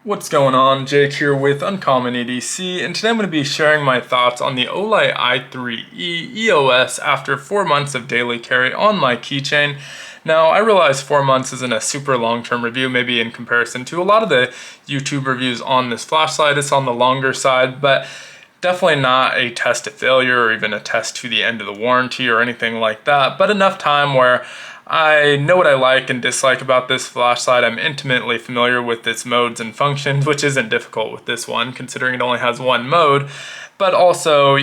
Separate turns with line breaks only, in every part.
What's going on? Jake here with Uncommon EDC, and today I'm going to be sharing my thoughts on the Olight i3E EOS after 4 months of daily carry on my keychain. Now, I realize 4 months isn't a super long-term review, maybe in comparison to a lot of the YouTube reviews on this flashlight. It's on the longer side, but definitely not a test to failure or even a test to the end of the warranty or anything like that, but enough time where I know what I like and dislike about this flashlight. I'm intimately familiar with its modes and functions, which isn't difficult with this one, considering it only has one mode, but also,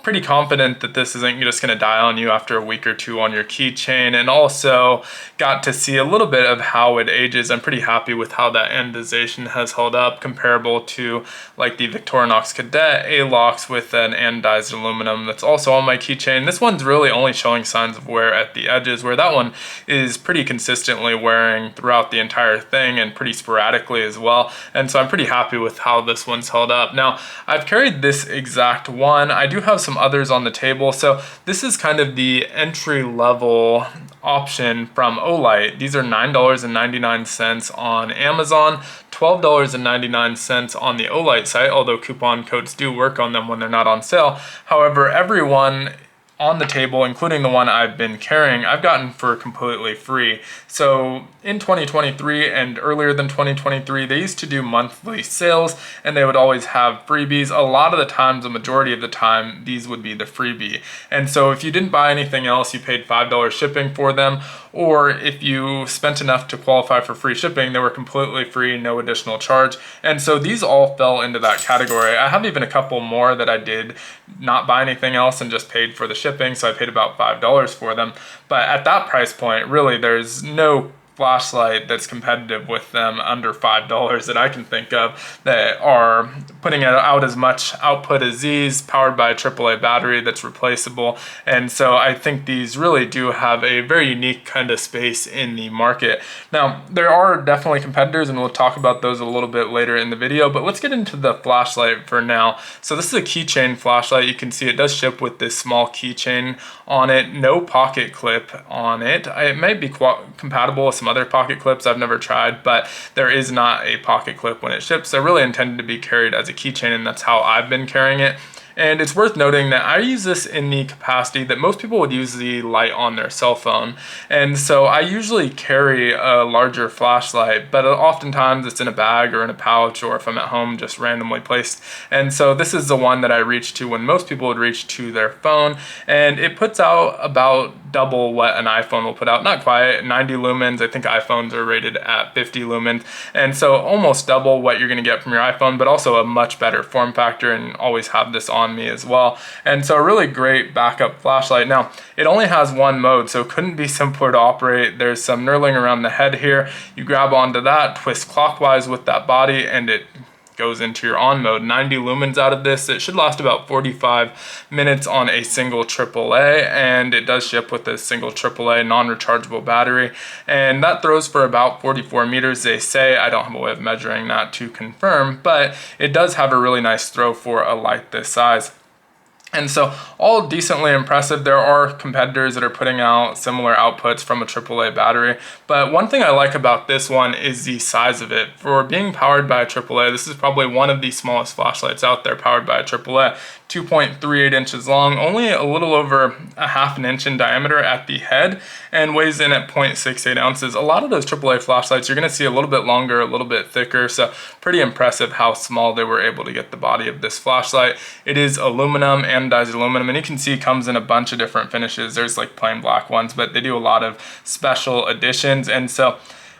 pretty confident that this isn't just going to die on you after a week or two on your keychain, and also got to see a little bit of how it ages. I'm pretty happy with how that anodization has held up, comparable to like the Victorinox Cadet A-LOX with an anodized aluminum that's also on my keychain. This one's really only showing signs of wear at the edges, where that one is pretty consistently wearing throughout the entire thing and pretty sporadically as well. And so I'm pretty happy with how this one's held up. Now, I've carried this exact one. I do have some others on the table. So this is kind of the entry level option from Olight. These are $9.99 on Amazon, $12.99 on the Olight site, although coupon codes do work on them when they're not on sale. However, everyone on the table, including the one I've been carrying, I've gotten for completely free. So in 2023 and earlier than 2023, they used to do monthly sales and they would always have freebies. A lot of the times, the majority of the time, these would be the freebie. And so if you didn't buy anything else, you paid $5 shipping for them, or if you spent enough to qualify for free shipping, they were completely free, no additional charge. And so these all fell into that category. I have even a couple more that I did not buy anything else and just paid for the shipping, so I paid about $5 for them. But at that price point, really, there's no flashlight that's competitive with them under $5 that I can think of that are putting out as much output as these, powered by a AAA battery that's replaceable. And so I think these really do have a very unique kind of space in the market. Now, there are definitely competitors, and we'll talk about those a little bit later in the video, but let's get into the flashlight for now. So this is a keychain flashlight. You can see it does ship with this small keychain on it, no pocket clip on it. It may be compatible with some other pocket clips I've never tried, but there is not a pocket clip when it ships. They're really intended to be carried as a keychain, and that's how I've been carrying it. And it's worth noting that I use this in the capacity that most people would use the light on their cell phone. And so I usually carry a larger flashlight, but oftentimes it's in a bag or in a pouch, or if I'm at home, just randomly placed. And so this is the one that I reach to when most people would reach to their phone. And it puts out about double what an iPhone will put out. Not quite, 90 lumens. I think iPhones are rated at 50 lumens. And so almost double what you're going to get from your iPhone, but also a much better form factor, and always have this on me as well. And so a really great backup flashlight. Now, it only has one mode, so it couldn't be simpler to operate. There's some knurling around the head here. You grab onto that, twist clockwise with that body, and it goes into your on mode. 90 lumens out of this. It should last about 45 minutes on a single AAA, and it does ship with a single AAA non-rechargeable battery, and that throws for about 44 meters, they say. I don't have a way of measuring that to confirm, but it does have a really nice throw for a light this size. And so all decently impressive. There are competitors that are putting out similar outputs from a AAA battery, but one thing I like about this one is the size of it. For being powered by a AAA, this is probably one of the smallest flashlights out there powered by a AAA. 2.38 inches long, only a little over a half an inch in diameter at the head, and weighs in at 0.68 ounces. A lot of those AAA flashlights you're going to see a little bit longer, a little bit thicker, so pretty impressive how small they were able to get the body of this flashlight. It is aluminum, anodized aluminum, and you can see it comes in a bunch of different finishes. There's like plain black ones, but they do a lot of special editions. And so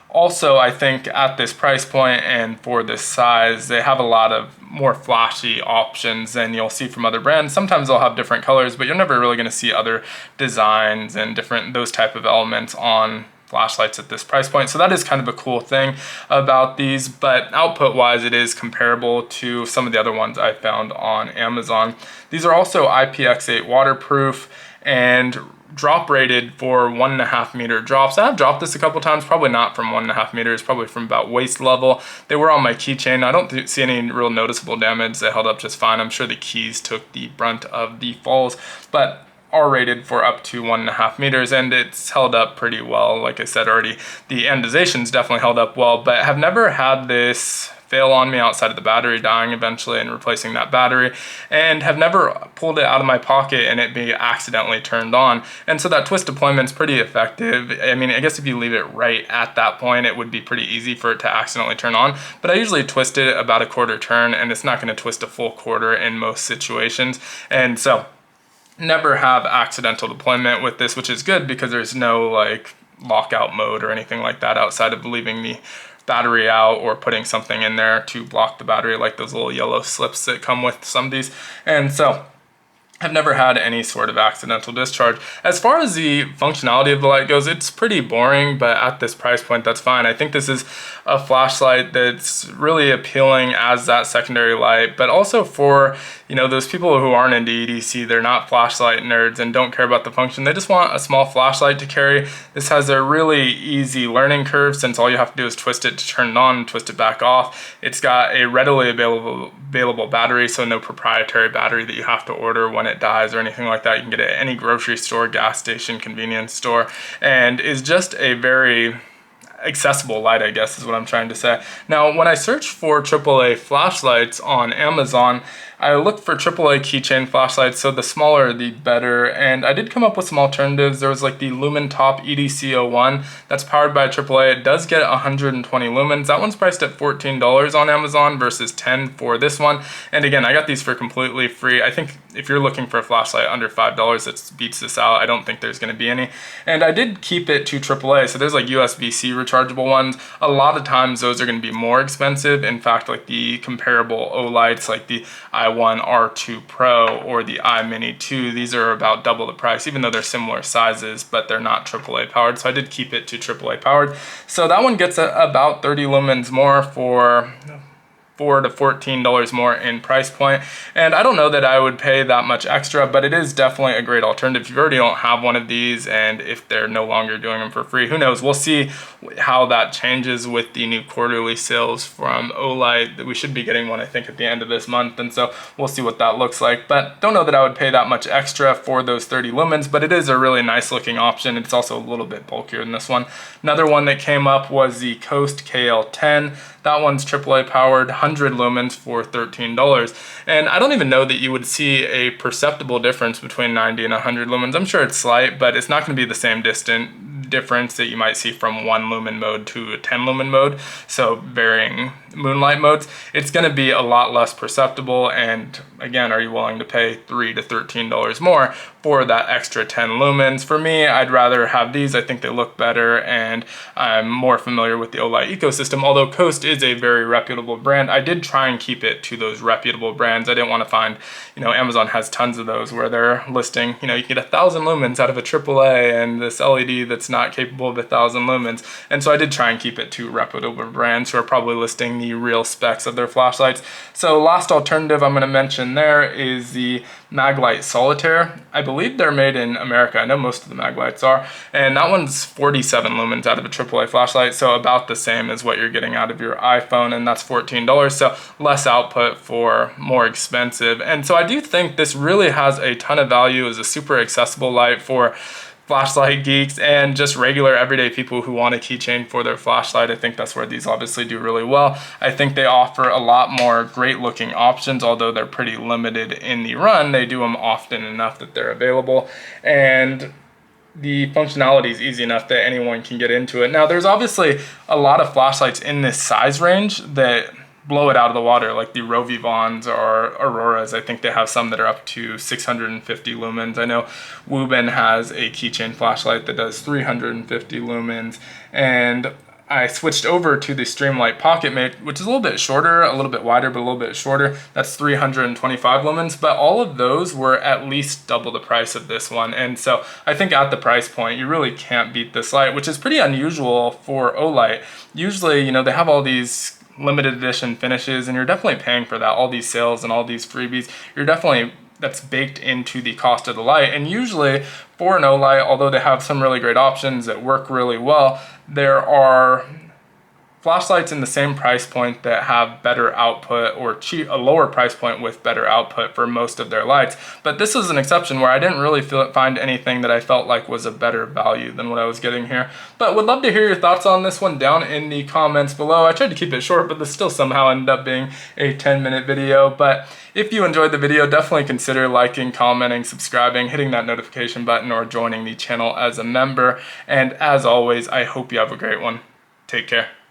also, I think at this price point and for this size, they have a lot of more flashy options than you'll see from other brands. Sometimes they'll have different colors, but you're never really going to see other designs and those type of elements on flashlights at this price point. So that is kind of a cool thing about these, but output wise, it is comparable to some of the other ones I found on Amazon. These are also IPX8 waterproof and drop rated for 1.5 meter drops. I've dropped this a couple times, probably not from 1.5 meters, probably from about waist level. They were on my keychain. I don't see any real noticeable damage. They held up just fine. I'm sure the keys took the brunt of the falls, but are rated for up to 1.5 meters, and it's held up pretty well. Like I said already, the anodization's definitely held up well, but have never had this fail on me outside of the battery dying eventually and replacing that battery, and have never pulled it out of my pocket and it be accidentally turned on. And so that twist deployment's pretty effective. I mean, I guess if you leave it right at that point, it would be pretty easy for it to accidentally turn on, but I usually twist it about a quarter turn, and it's not going to twist a full quarter in most situations. And so never have accidental deployment with this, which is good because there's no like lockout mode or anything like that outside of leaving the battery out or putting something in there to block the battery, like those little yellow slips that come with some of these. And so I've never had any sort of accidental discharge. As far as the functionality of the light goes, it's pretty boring, but at this price point, that's fine. I think this is a flashlight that's really appealing as that secondary light, but also for, you know, those people who aren't into EDC, they're not flashlight nerds and don't care about the function. They just want a small flashlight to carry. This has a really easy learning curve since all you have to do is twist it to turn it on and twist it back off. It's got a readily available battery, so no proprietary battery that you have to order when it dies or anything like that. You can get it at any grocery store, gas station, convenience store, and is just a very accessible light, I guess is what I'm trying to say. Now, when I search for AAA flashlights on Amazon, I looked for AAA keychain flashlights, so the smaller the better, and I did come up with some alternatives. There was like the Lumen Top EDC01 that's powered by AAA. It does get 120 lumens. That one's priced at $14 on Amazon versus $10 for this one. And again, I got these for completely free. I think if you're looking for a flashlight under $5, it beats this out. I don't think there's going to be any. And I did keep it to AAA, so there's like USB-C rechargeable ones. A lot of times those are going to be more expensive. In fact, like the comparable Olights, like the i1R2 Pro or the iMini 2, these are about double the price, even though they're similar sizes, but they're not AAA powered. So I did keep it to AAA powered. So that one gets about 30 lumens more for $4 to $14 more in price point. And I don't know that I would pay that much extra, but it is definitely a great alternative. If you already don't have one of these, and if they're no longer doing them for free, who knows? We'll see how that changes with the new quarterly sales from Olight. We should be getting one, I think, at the end of this month, and so we'll see what that looks like. But don't know that I would pay that much extra for those 30 lumens, but it is a really nice looking option. It's also a little bit bulkier than this one. Another one that came up was the Coast KL10. That one's AAA powered, 100 lumens for $13. And I don't even know that you would see a perceptible difference between 90 and 100 lumens. I'm sure it's slight, but it's not going to be the same difference that you might see from 1 lumen mode to a 10 lumen mode, so varying moonlight modes. It's going to be a lot less perceptible, and again, are you willing to pay $3 to $13 more for that extra 10 lumens? For me, I'd rather have these. I think they look better, and I'm more familiar with the Olight ecosystem. Although Coast is a very reputable brand, I did try and keep it to those reputable brands. I didn't want to find, you know, Amazon has tons of those where they're listing, you know, you get 1,000 lumens out of a AAA and this LED that's not capable of 1,000 lumens. And so I did try and keep it to reputable brands who are probably listing the real specs of their flashlights. So last alternative I'm going to mention there is the Maglite Solitaire. I believe they're made in America. I know most of the Maglites are. And that one's 47 lumens out of a AAA flashlight, so about the same as what you're getting out of your iPhone, and that's $14. So less output for more expensive. And so I do think this really has a ton of value as a super accessible light for flashlight geeks and just regular everyday people who want a keychain for their flashlight. I think that's where these obviously do really well. I think they offer a lot more great looking options, although they're pretty limited in the run. They do them often enough that they're available, and the functionality is easy enough that anyone can get into it. Now, there's obviously a lot of flashlights in this size range that blow it out of the water, like the Rovivons or Auroras. I think they have some that are up to 650 lumens. I know Lumen has a keychain flashlight that does 350 lumens, and I switched over to the Streamlight Pocket Mate, which is a little bit shorter, a little bit wider, but a little bit shorter. That's 325 lumens, but all of those were at least double the price of this one. And so I think at the price point, you really can't beat this light, which is pretty unusual for Olight. Usually, you know, they have all these limited edition finishes, and you're definitely paying for that. All these sales and all these freebies, that's baked into the cost of the light. And usually for an Olight, although they have some really great options that work really well, there are flashlights in the same price point that have better output, or a lower price point with better output for most of their lights. But this was an exception where I didn't really find anything that I felt like was a better value than what I was getting here. But would love to hear your thoughts on this one down in the comments below. I tried to keep it short, but this still somehow ended up being a 10-minute video. But if you enjoyed the video, definitely consider liking, commenting, subscribing, hitting that notification button, or joining the channel as a member. And as always, I hope you have a great one. Take care.